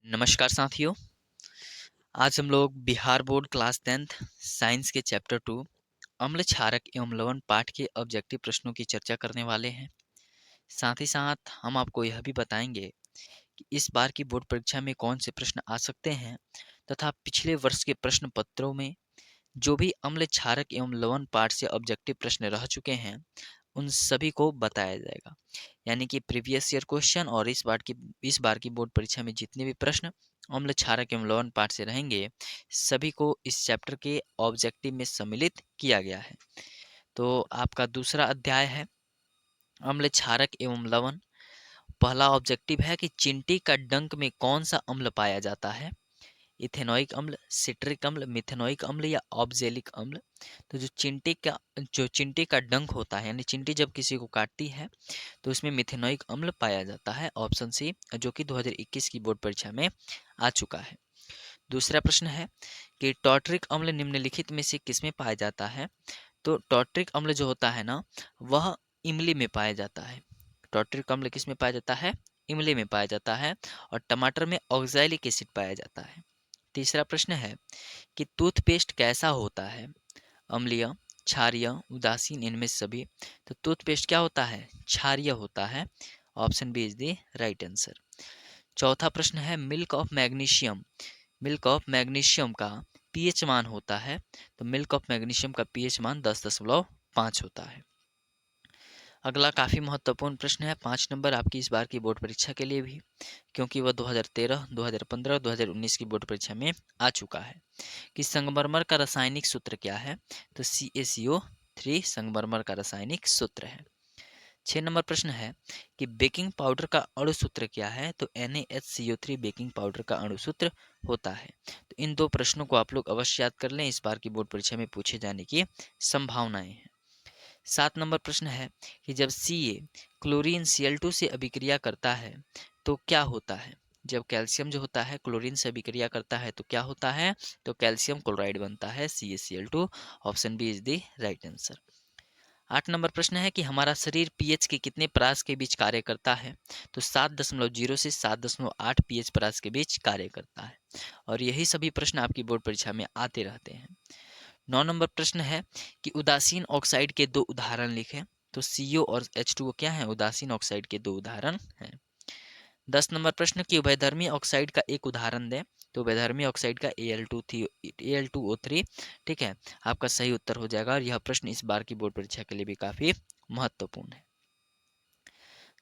नमस्कार साथियों। आज हम लोग Bihar board class 10th science के चैप्टर 2 अम्ल क्षारक एवं लवण पाठ के ऑब्जेक्टिव प्रश्नों की चर्चा करने वाले हैं। साथ ही साथ हम आपको यह भी बताएंगे कि इस बार की बोर्ड परीक्षा में कौन से प्रश्न आ सकते हैं तथा पिछले वर्ष के प्रश्न पत्रों में जो भी अम्ल क्षारक एवं लवण पाठ से ऑब्जेक्टिव प्रश्न रह चुके हैं उन सभी को बताया जाएगा। यानी कि प्रीवियस ईयर क्वेश्चन और इस बार की बोर्ड परीक्षा में जितने भी प्रश्न अम्ल क्षारक एवं लवण पाठ से रहेंगे सभी को इस चैप्टर के ऑब्जेक्टिव में सम्मिलित किया गया है। तो आपका दूसरा अध्याय है अम्ल क्षारक एवं लवण। पहला ऑब्जेक्टिव है कि चिंटी का डंक में कौन सा अम्ल पाया जाता है, इथेनोइक अम्ल, सिट्रिक अम्ल, मिथेनोइक अम्ल या ऑक्जेलिक अम्ल। तो जो चिंटी का डंक होता है यानी चिंटी जब किसी को काटती है तो उसमें मिथेनोइक अम्ल पाया जाता है, ऑप्शन सी, जो कि 2021 की बोर्ड परीक्षा में आ चुका है। दूसरा प्रश्न है कि टॉर्ट्रिक अम्ल निम्नलिखित में से किसमें पाया जाता है। तो टॉर्ट्रिक अम्ल जो होता है ना वह इमली में पाया जाता है। टॉर्ट्रिक अम्ल किस में पाया जाता है, इमली में पाया जाता है। और टमाटर में ऑक्सैलिक एसिड पाया जाता है। तीसरा प्रश्न है कि टूथपेस्ट कैसा होता है, अम्लीय, क्षारीय, उदासीन, इनमें से सभी। तो टूथपेस्ट क्या होता है, क्षारीय होता है, option B is the right answer. चौथा प्रश्न है मिल्क ऑफ मैग्नीशियम का पीएच मान होता है। तो मिल्क ऑफ मैग्नीशियम का पीएच मान 10.5 होता है। अगला काफ़ी महत्वपूर्ण प्रश्न है, 5 नंबर आपकी इस बार की बोर्ड परीक्षा के लिए भी, क्योंकि वह 2013, 2015, 2019 की बोर्ड परीक्षा में आ चुका है कि संगमरमर का रासायनिक सूत्र क्या है। तो CaCO3 संगमरमर का रासायनिक सूत्र है। 6 नंबर प्रश्न है कि बेकिंग पाउडर का अणु सूत्र क्या है। तो NaHCO3 बेकिंग पाउडर का अणु सूत्र होता है। तो इन दो प्रश्नों को आप लोग अवश्य याद कर लें, इस बार की बोर्ड परीक्षा में पूछे जाने की संभावनाएं हैं। 7 नंबर प्रश्न है कि जब Ca क्लोरीन Cl2 से अभिक्रिया करता है तो क्या होता है। जब कैल्शियम जो होता है क्लोरीन से अभिक्रिया करता है तो क्या होता है, तो कैल्शियम क्लोराइड बनता है, CaCl2, option B is the right answer. 8 number प्रश्न है कि हमारा शरीर पीएच के कितने परास के बीच कार्य करता है। तो 7.0 से 7.8 पीएच परास के बीच कार्य करता है। और यही सभी प्रश्न आपकी बोर्ड परीक्षा में आते रहते हैं। 9 नंबर प्रश्न है कि उदासीन ऑक्साइड के दो उदाहरण लिखें। तो CO और H2O क्या है, उदासीन ऑक्साइड के दो उदाहरण हैं। 10 नंबर प्रश्न की उभयधर्मी ऑक्साइड का एक उदाहरण दें। तो उभयधर्मी ऑक्साइड का Al2O3, ठीक है, आपका सही उत्तर हो जाएगा। और यह प्रश्न इस बार की बोर्ड परीक्षा के लिए भी काफी महत्वपूर्ण है।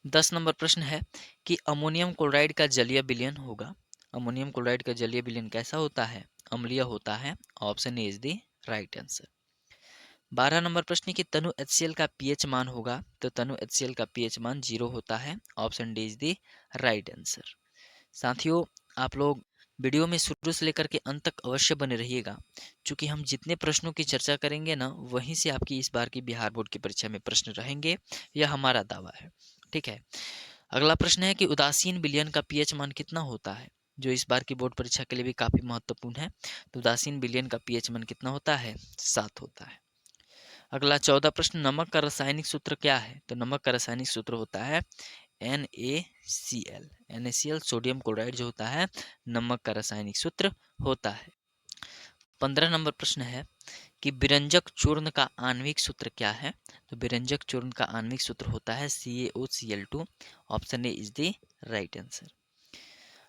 10 नंबर प्रश्न है कि अमोनियम क्लोराइड का जलीय विलयन होगा। अमोनियम क्लोराइड का जलीय विलयन कैसा होता है, अम्लीय होता है, option A is the right answer. 12 number प्रश्न की तनु HCl का पीएच मान होगा। तो तनु HCl का पीएच मान 0 होता है, option D is the right answer. साथियों, आप लोग वीडियो में शुरू से लेकर के अंत तक अवश्य बने रहिएगा, क्योंकि हम जितने प्रश्नों की चर्चा करेंगे ना वहीं से आपकी इस बार की बिहार बोर्ड की परीक्षा में प्रश्न रहेंगे, यह हमारा दावा है। ठीक है। अगला प्रश्न है कि उदासीन विलयन का पीएच मान कितना होता है, जो इस बार की बोर्ड परीक्षा के लिए भी काफी महत्वपूर्ण है। तो उदासीन विलयन का पीएच मान कितना होता है, 7 होता है। अगला 14 प्रश्न, नमक का रासायनिक सूत्र क्या है। तो नमक का रासायनिक सूत्र होता है NaCl। NaCl सोडियम क्लोराइड जो होता है नमक का रासायनिक सूत्र होता है। 15 नंबर प्रश्न है कि विरंजक चूर्ण का आणविक सूत्र क्या है। तो विरंजक चूर्ण का आणविक सूत्र होता है CaOCl2, option A is the right answer.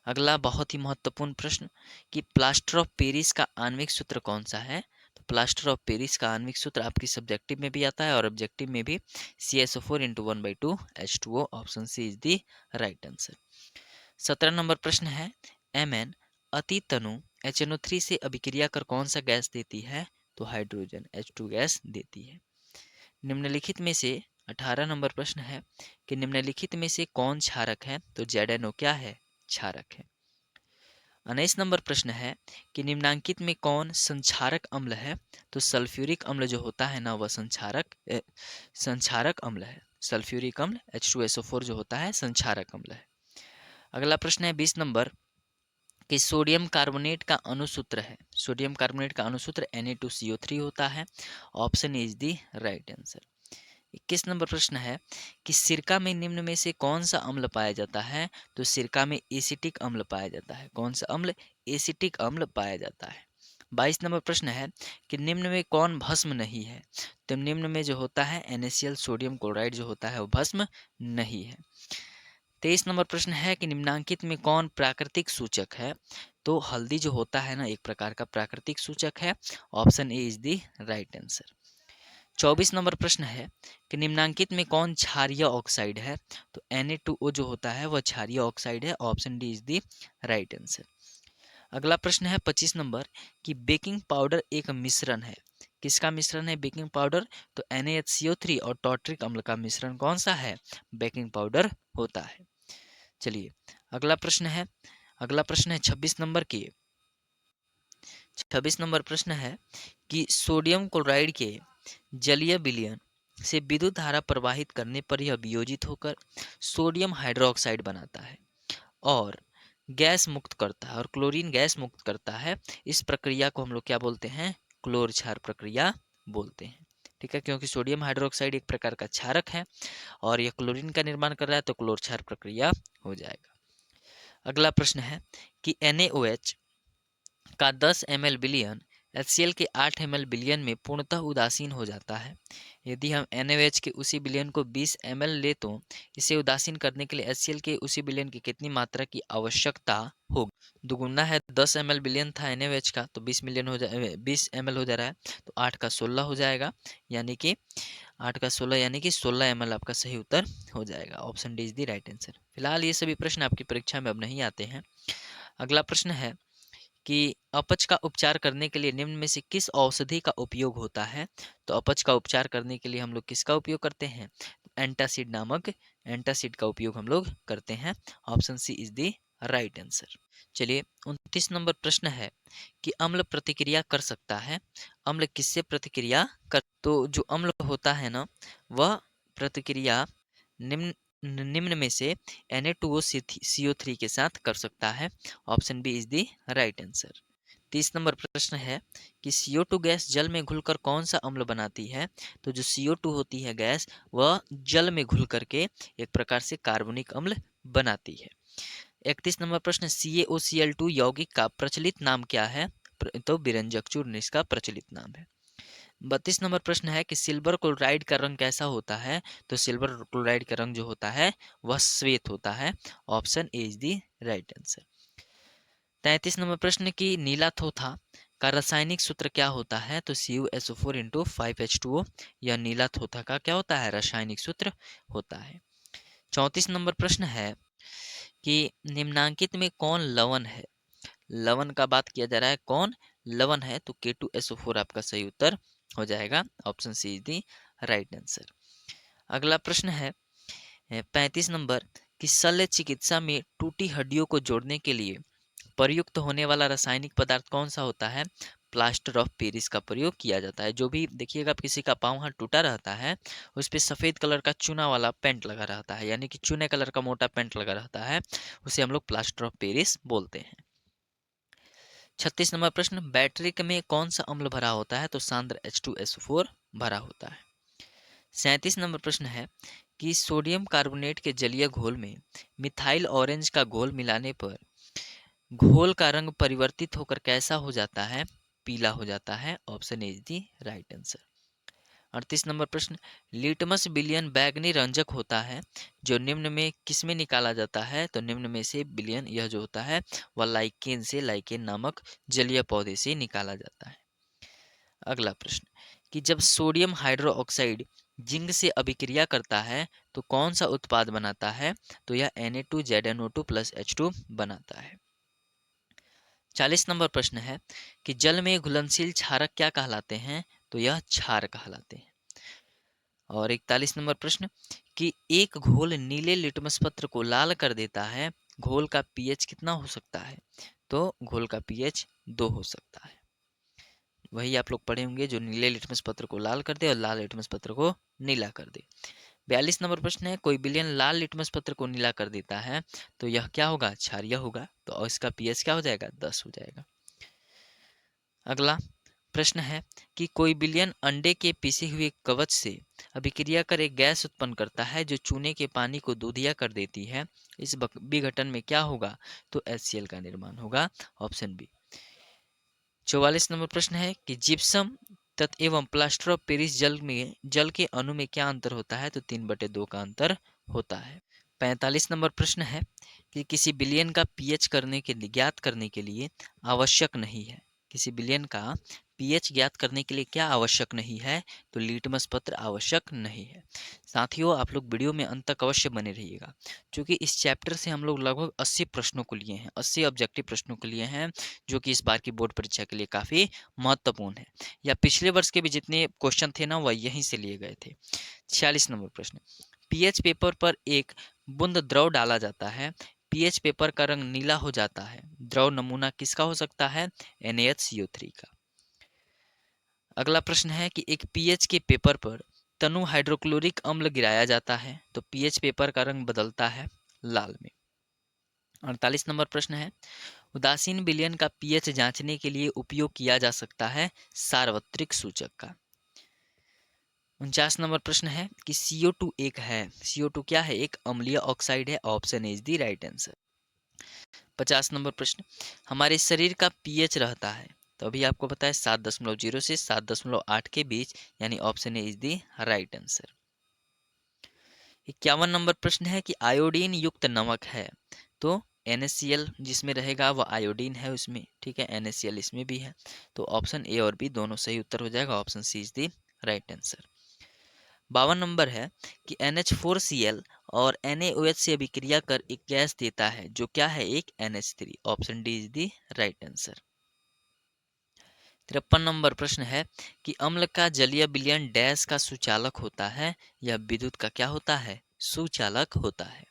अगला बहुत ही महत्वपूर्ण प्रश्न कि प्लास्टर ऑफ पेरिस का आणविक सूत्र कौन सा है। तो प्लास्टर ऑफ पेरिस का आणविक सूत्र आपकी सब्जेक्टिव में भी आता है और ऑब्जेक्टिव में भी, CaSO4 × 1/2H2O, option C is the right answer. 17 number प्रश्न है Mn अति तनु HNO3 से अभिक्रिया कर कौन सा गैस देती है। तो हाइड्रोजन H2 गैस देती है। निम्नलिखित में से 18 नंबर प्रश्न है कि निम्नलिखित में से कौन क्षारक है। तो ZNO क्या है, क्षारक है। 19 नंबर प्रश्न है कि निम्नांकित में कौन संक्षारक अम्ल है। तो सल्फ्यूरिक अम्ल जो होता है ना वह संक्षारक अम्ल है। सल्फ्यूरिक अम्ल H2SO4 जो होता है संक्षारक अम्ल है। अगला प्रश्न है 20 नंबर कि सोडियम कार्बोनेट का अणुसूत्र है। सोडियम कार्बोनेट का अणुसूत्र Na2CO3 होता है, option A is the right answer. 21 number प्रश्न है कि सिरका में निम्न में से कौन सा अम्ल पाया जाता है? तो सिरका में एसिटिक अम्ल पाया जाता है। कौन सा अम्ल? एसिटिक अम्ल पाया जाता है। 22 नंबर प्रश्न है कि निम्न में कौन भस्म नहीं है? तो निम्न में जो होता है NaCl सोडियम क्लोराइड जो होता है वो भस्म नहीं है। 23 नंबर प्रश्न है कि निम्नांकित में कौन प्राकृतिक सूचक है? तो हल्दी जो होता है ना एक प्रकार का प्राकृतिक सूचक है। Option A is the right answer. 24 number प्रश्न है कि निम्नांकित में कौन क्षारीय ऑक्साइड है? तो Na2O जो होता है वह क्षारीय ऑक्साइड है। Option D is the right answer. अगला प्रश्न है 25 नंबर कि बेकिंग पाउडर एक मिश्रण है। किसका मिश्रण है बेकिंग पाउडर? तो NaHCO3 और टॉर्ट्रिक अम्ल का मिश्रण कौन सा है? बेकिंग पाउडर होता है। चलिए अगला प्रश्न है 26 नंबर की। 26 नंबर प्रश्न है कि सोडियम क्लोराइड के जलीय विलयन से विद्युत धारा प्रवाहित करने पर यह वियोजित होकर सोडियम हाइड्रोक्साइड बनाता है और गैस मुक्त करता है और क्लोरीन गैस मुक्त करता है। इस प्रक्रिया को हम लोग क्या बोलते हैं? क्लोर क्षार प्रक्रिया बोलते हैं। ठीक है, क्योंकि सोडियम हाइड्रोक्साइड एक प्रकार का क्षारक है और यह क्लोरीन का निर्माण कर रहा है तो क्लोर क्षार प्रक्रिया हो जाएगा। अगला प्रश्न है कि NaOH का 10 ml विलयन HCl के 8 ml विलयन में पूर्णतः उदासीन हो जाता है। यदि हम NaOH के उसी विलयन को 20 ml ले तो इसे उदासीन करने के लिए HCl के उसी विलयन की कितनी मात्रा की आवश्यकता होगी? दुगुना है, 10 ml विलयन था NaOH का तो 20 ml हो जा रहा है तो 8 का 16 हो जाएगा, यानी कि 8 का 16 यानी कि 16 ml आपका सही उत्तर हो जाएगा। Option D is the right answer. फिलहाल ये सभी प्रश्न आपकी परीक्षा में अब नहीं आते हैं। अगला प्रश्न है कि अपच का उपचार करने के लिए निम्न में से किस औषधि का उपयोग होता है? तो अपच का उपचार करने के लिए हम लोग किसका उपयोग करते हैं? एंटासिड नामक एंटासिड का उपयोग हम लोग करते हैं। Option C is the right answer. चलिए 29 नंबर प्रश्न है कि अम्ल प्रतिक्रिया कर सकता है। अम्ल किससे प्रतिक्रिया कर? तो जो अम्ल होता है ना वह प्रतिक्रिया निम्न निम्न में से Na2CO3 के साथ कर सकता है। Option B is the right answer. 30 number प्रश्न है कि CO2 गैस जल में घुलकर कौन सा अम्ल बनाती है? तो जो CO2 होती है गैस वह जल में घुल करके एक प्रकार से कार्बनिक अम्ल बनाती है। 31 नंबर प्रश्न CaOCl2 यौगिक का प्रचलित नाम क्या है? तो विरंजक चूर्ण इसका प्रचलित नाम है। 32 नंबर प्रश्न है कि सिल्वर क्लोराइड का रंग कैसा होता है? तो सिल्वर क्लोराइड का रंग जो होता है वह श्वेत होता है। Option A is the right answer. 33 number प्रश्न की नीला थोथा का रासायनिक सूत्र क्या होता है? तो CuSO4 इंटू 5H2O यह नीला थोथा का क्या होता है? रासायनिक सूत्र होता है। 34 नंबर प्रश्न है कि निम्नांकित में कौन लवण है? लवण का बात किया जा रहा है, कौन लवण है? तो K2SO4 आपका सही उत्तर हो जाएगा। Option C is the right answer. अगला प्रश्न है 35 नंबर कि शल्य चिकित्सा में टूटी हड्डियों को जोड़ने के लिए प्रयुक्त होने वाला रासायनिक पदार्थ कौन सा होता है? प्लास्टर ऑफ पेरिस का प्रयोग किया जाता है। जो भी देखिएगा आप किसी का पाँव हाथ टूटा रहता है उस पर सफ़ेद कलर का चूना वाला पेंट लगा रहता है, यानी कि चूने कलर का मोटा पेंट लगा रहता है, उसे हम लोग प्लास्टर ऑफ पेरिस बोलते हैं। 36 नंबर प्रश्न बैटरी में कौन सा अम्ल भरा होता है? तो सांद्र H2SO4 भरा होता है। 37 नंबर प्रश्न है कि सोडियम कार्बोनेट के जलीय घोल में मिथाइल ऑरेंज का घोल मिलाने पर घोल का रंग परिवर्तित होकर कैसा हो जाता है? पीला हो जाता है। Option A is the right answer. 38 number प्रश्न लिटमस विलयन बैगनी रंजक होता है जो निम्न में किसमें निकाला जाता है? तो निम्न में से विलयन यह जो होता है वह लाइकेन नामक जलीय पौधे से निकाला जाता है। अगला प्रश्न कि जब सोडियम हाइड्रो ऑक्साइड जिंक से अभिक्रिया करता है तो कौन सा उत्पाद बनाता है? तो यह Na2ZnO2 प्लस H2 बनाता है। 40 नंबर प्रश्न है कि जल में घुलनशील क्षारक क्या कहलाते हैं? तो यह क्षार कहलाते हैं। और 41 नंबर प्रश्न कि एक घोल नीले लिटमस पत्र को लाल कर देता है, घोल का पीएच कितना हो सकता है? तो घोल का पीएच 2 हो सकता है। वही आप लोग पढ़े होंगे, जो नीले लिटमस पत्र को लाल कर दे और लाल लिटमस पत्र को नीला कर दे। 42 नंबर प्रश्न है कोई विलयन लाल लिटमस पत्र को नीला कर देता है तो यह क्या होगा? क्षारीय होगा। तो इसका पीएच क्या हो जाएगा? 10 हो जाएगा। अगला प्रश्न है कि कोई बिलियन अंडे के पिसे हुए कवच से अभिक्रिया कर एक गैस उत्पन्न करता है जो चूने के पानी को दूधिया कर देती है। इस विघटन में क्या होगा? तो HCl का निर्माण होगा, ऑप्शन बी। 44 नंबर प्रश्न है कि जिप्सम तत्व एवं प्लास्टर ऑफ पेरिस जल के अणु में क्या अंतर होता है? तो 3/2 का अंतर होता है। 45 नंबर प्रश्न है कि किसी बिलियन का पीएच ज्ञात करने के लिए आवश्यक नहीं है। किसी बिलियन का पीएच ज्ञात करने के लिए क्या आवश्यक नहीं है? तो लिटमस पत्र आवश्यक नहीं है। साथियों, आप लोग वीडियो में अंत तक अवश्य बने रहिएगा, क्योंकि इस चैप्टर से हम लोग लगभग 80 प्रश्नों को लिए हैं, 80 ऑब्जेक्टिव प्रश्नों को लिए हैं, जो कि इस बार की बोर्ड परीक्षा के लिए काफ़ी महत्वपूर्ण है। या पिछले वर्ष के भी जितने क्वेश्चन थे ना, वह यहीं से लिए गए थे। 46 नंबर प्रश्न, पीएच पेपर पर एक बूंद द्रव डाला जाता है, पीएच पेपर का रंग नीला हो जाता है। द्रव नमूना किसका हो सकता है? NaHCO3 का। अगला प्रश्न है कि एक पीएच के पेपर पर तनु हाइड्रोक्लोरिक अम्ल गिराया जाता है तो पीएच पेपर का रंग बदलता है लाल में। 48 नंबर प्रश्न है, उदासीन विलयन का पीएच जांचने के लिए उपयोग किया जा सकता है सार्वत्रिक सूचक का। 49 नंबर प्रश्न है कि CO2 एक है, CO2 क्या है? एक अम्लीय ऑक्साइड है, option is the right answer. 50 number प्रश्न, हमारे शरीर का पीएच रहता है, तो अभी आपको पता है 7.0 से 7.8 के बीच, यानी option A is the right answer. 51 number प्रश्न है कि आयोडीन युक्त नमक है, तो NaCl जिसमें रहेगा वह आयोडीन है उसमें, ठीक है, NaCl इसमें भी है, तो ऑप्शन ए और बी दोनों सही उत्तर हो जाएगा, option C is the right answer. 52 number है कि NH4Cl और NaOH से अभिक्रिया कर एक गैस देता है जो क्या है? एक NH3, option D is the right answer. 53 number प्रश्न है कि अम्ल का जलीय विलयन डैश का सुचालक होता है, या विद्युत का क्या होता है? सुचालक होता है।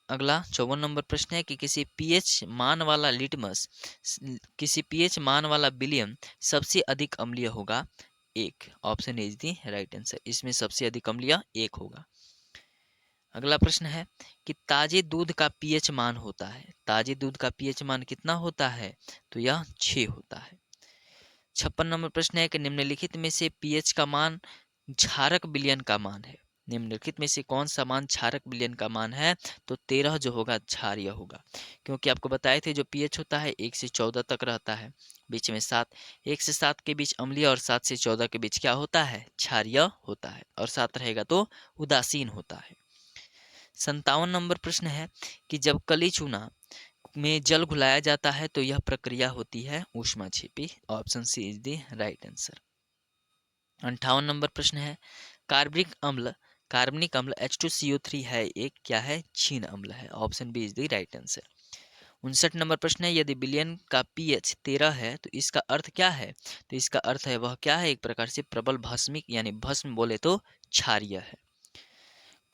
अगला 54 नंबर प्रश्न है कि किसी पीएच मान वाला विलियन सबसे अधिक अम्लीय होगा? एक, option is the right answer, इसमें सबसे अधिक अम्लीय एक होगा। अगला प्रश्न है कि ताजे दूध का पीएच मान होता है, ताजे दूध का पीएच मान कितना होता है? तो यह 6 होता है। 56 नंबर प्रश्न है कि निम्नलिखित में से पीएच का मान क्षारक विलयन का मान है, निम्नलिखित में से कौन सा मान क्षारक विलयन का मान है? तो 13 जो होगा क्षारीय होगा, क्योंकि आपको बताए थे जो पीएच होता है 1 से 14 तक रहता है, बीच में 7, 1 से 7 के बीच अम्लीय और 7 से 14 के बीच क्या होता है? क्षारीय होता है, और 7 रहेगा तो उदासीन होता है। 57 नंबर प्रश्न है कि जब कली चूना में जल घुलाया जाता है तो यह प्रक्रिया होती है ऊष्माक्षेपी, option C is the right answer. 58 number प्रश्न है कार्बनिक अम्ल H2CO3 है एक क्या है? क्षीण अम्ल है, option B is the right answer. 59 number प्रश्न है यदि विलयन का पीएच 13 है तो इसका अर्थ क्या है? तो इसका अर्थ है वह क्या है? एक प्रकार से प्रबल भस्मिक, यानी भस्म बोले तो क्षारीय है।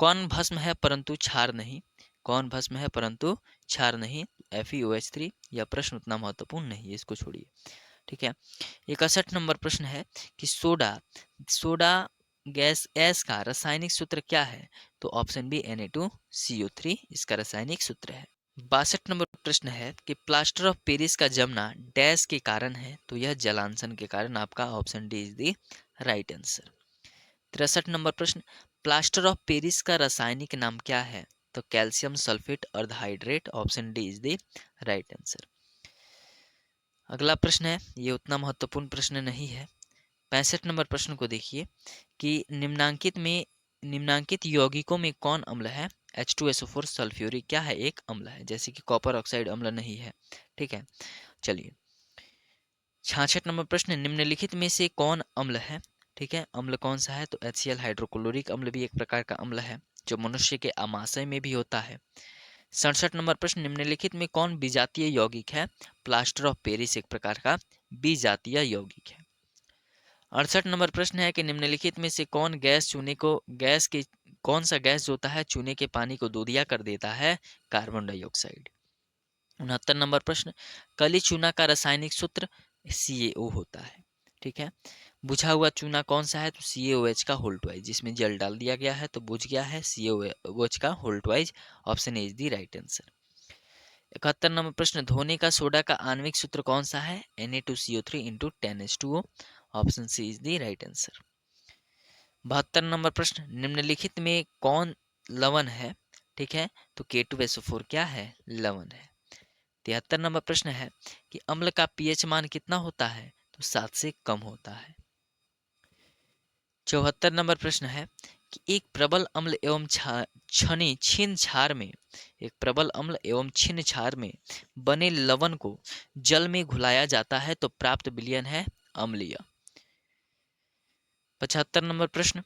कौन भस्म है परंतु क्षार नहीं? कौन भस्म है परंतु क्षार नहीं? FeOH3। यह प्रश्न उतना महत्वपूर्ण नहीं है, इसको छोड़िए, ठीक है। 61 नंबर प्रश्न है कि सोडा गैस एस का रासायनिक सूत्र क्या है? तो ऑप्शन बी Na2CO3 इसका रासायनिक सूत्र है। 62 नंबर प्रश्न है कि प्लास्टर ऑफ पेरिस का जमना डैश के कारण है, तो यह जलांशन के कारण, आपका option D is the right answer. 63 number प्रश्न, प्लास्टर ऑफ पेरिस का रासायनिक नाम क्या है? तो कैल्शियम सल्फेट अर्धहाइड्रेट, option D is the right answer. अगला प्रश्न है, ये उतना महत्वपूर्ण प्रश्न नहीं है। 65 नंबर प्रश्न को देखिए कि निम्नांकित यौगिकों में कौन अम्ल है? H2SO4 सल्फ्यूरिक क्या है? एक अम्ल है, जैसे कि कॉपर ऑक्साइड अम्ल नहीं है, ठीक है। चलिए 66 नंबर प्रश्न, निम्नलिखित में से कौन अम्ल है? ठीक है, अम्ल कौन सा है? तो HCl हाइड्रोक्लोरिक अम्ल भी एक प्रकार का अम्ल है जो मनुष्य के आमाशय में भी होता है। 67 नंबर प्रश्न, निम्नलिखित में कौन विजातीय यौगिक है? प्लास्टर ऑफ पेरिस एक प्रकार का विजातीय यौगिक है। 68 नंबर प्रश्न है कि निम्नलिखित में से कौन सा गैस जो होता है चूने के पानी को दूधिया कर देता है? Carbon dioxide. 69 नंबर प्रश्न, कली चूना का रासायनिक सूत्र CaO होता है, ठीक है। बुझा हुआ चूना कौन सा है? तो CaOH का होल ट्वाइस, जिसमें जल डाल दिया गया है तो बुझ गया है CaOH का whole twice, option A is the right answer. 71 number प्रश्न, धोने का सोडा का आणविक सूत्र कौन सा है? Na2CO3 into 10H2O। Option C is the right answer. 72 number प्रश्न, निम्नलिखित में कौन लवण है? ठीक है, तो K2SO4 क्या है? लवण है। 73 नंबर प्रश्न है कि अम्ल का पीएच मान कितना होता है? तो 7 से कम होता है। 74 नंबर प्रश्न है कि एक प्रबल अम्ल एवं छिन्न क्षार में एक प्रबल अम्ल एवं छिन्न क्षार में बने लवण को जल में घुलाया जाता है तो प्राप्त विलयन है अम्लीय। 75 नंबर प्रश्न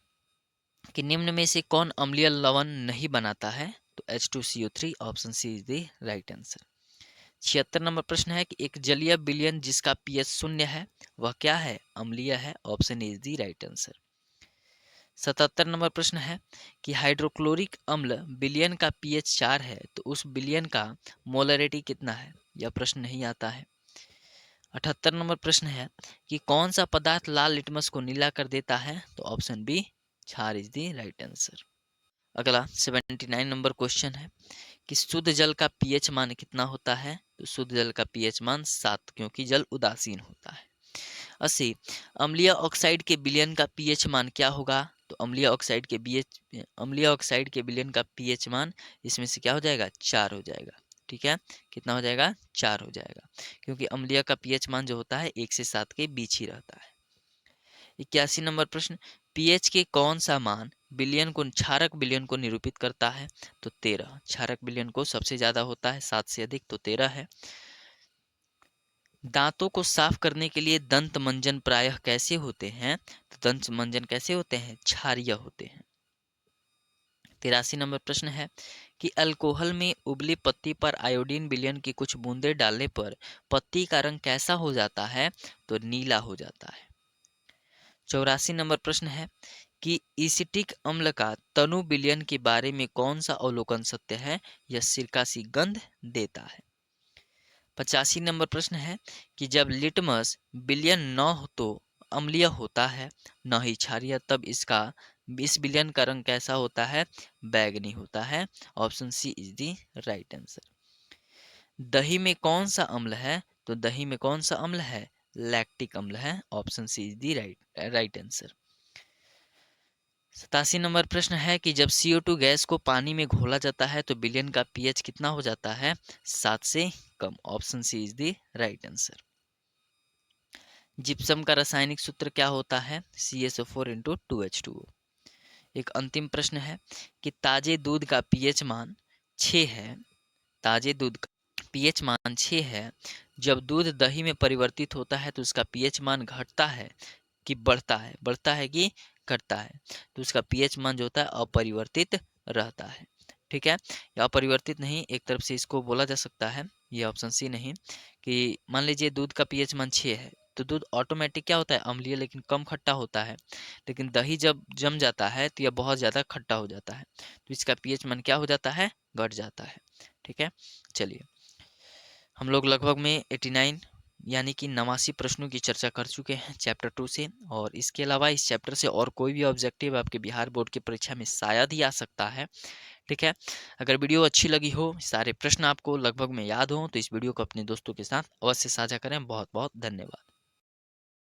कि निम्न में से कौन अम्लीय लवण नहीं बनाता है? तो H2CO3। Option C is the right answer. 76 number प्रश्न है कि एक जलीय विलयन जिसका पीएच 0 है वह क्या है? अम्लीय है। Option is the right answer. 77 number प्रश्न है कि हाइड्रोक्लोरिक अम्ल विलयन का पीएच 4 है तो उस विलयन का मोलरिटी कितना है? यह प्रश्न नहीं आता है। 78 नंबर प्रश्न है कि कौन सा पदार्थ लाल लिटमस को नीला कर देता है? तो ऑप्शन बी क्षार इज द राइट आंसर। अगला 79 नंबर क्वेश्चन है कि शुद्ध जल का पीएच मान कितना होता है? तो शुद्ध जल का पीएच मान 7, क्योंकि जल उदासीन होता है। 80 अम्लीय ऑक्साइड के विलयन का पीएच मान क्या होगा? तो अम्लीय ऑक्साइड के विलयन का पीएच मान इसमें से क्या हो जाएगा? 4 हो जाएगा। ठीक है, कितना हो जाएगा? 4 हो जाएगा, क्योंकि अम्लीय का पीएच मान जो होता है 1 से 7 के बीच ही रहता है। 81 नंबर प्रश्न, पीएच के कौन सा मान क्षारक विलयन को निरूपित करता है? तो 13। क्षारक विलयन को सबसे ज्यादा होता है, 7 से अधिक तो 13 है। दांतों को साफ करने के लिए दंत मंजन प्रायः कैसे होते हैं? तो दंत मंजन कैसे होते हैं? क्षारीय होते हैं। 83 नंबर प्रश्न है कि अल्कोहल में उबली पत्ती पर आयोडीन विलयन की कुछ बूंदें डालने पर पत्ती का रंग कैसा हो जाता है? तो नीला हो जाता है। 84 नंबर प्रश्न है कि एसिटिक अम्ल का तनु विलयन के बारे में कौन सा अवलोकन सत्य है? यह सिरका सी गंध देता है। 85 नंबर प्रश्न है कि जब लिटमस विलयन न हो तो अम्लीय होता है, न ही क्षारीय, तब इस विलयन का रंग कैसा होता है? बैगनी होता है। Option C is the right answer. दही में कौन सा अम्ल है? तो दही में कौन सा अम्ल है? लैक्टिक अम्ल है। Option C is the right answer. 87 number प्रश्न है कि जब CO2 गैस को पानी में घोला जाता है तो विलयन का पीएच कितना हो जाता है? 7 से कम। Option C is the right answer. Gypsum का रासायनिक सूत्र क्या होता है? CSO4 into 2H2O। एक अंतिम प्रश्न है कि ताजे दूध का पीएच मान 6 है। ताजे दूध का पीएच मान 6 है। जब दूध दही में परिवर्तित होता है तो उसका पीएच मान घटता है कि बढ़ता है? बढ़ता है कि घटता है? तो उसका पीएच मान जो होता है अपरिवर्तित रहता है। ठीक है, या अपरिवर्तित नहीं, एक तरफ से इसको बोला जा सकता है, ये ऑप्शन सी नहीं, कि मान लीजिए दूध का पीएच मान 6 है तो दूध ऑटोमेटिक क्या होता है? अम्लीय, लेकिन कम खट्टा होता है। लेकिन दही जब जम जाता है तो यह बहुत ज़्यादा खट्टा हो जाता है, तो इसका पीएच मान क्या हो जाता है? घट जाता है। ठीक है, चलिए हम लोग लगभग में 89 यानी कि 89 प्रश्नों की चर्चा कर चुके हैं चैप्टर 2 से, और इसके अलावा इस चैप्टर से और कोई भी ऑब्जेक्टिव आपके बिहार बोर्ड की परीक्षा में शायद ही आ सकता है। ठीक है, अगर वीडियो अच्छी लगी हो, सारे प्रश्न आपको लगभग में याद हो, तो इस वीडियो को अपने दोस्तों के साथ अवश्य साझा करें। बहुत बहुत धन्यवाद।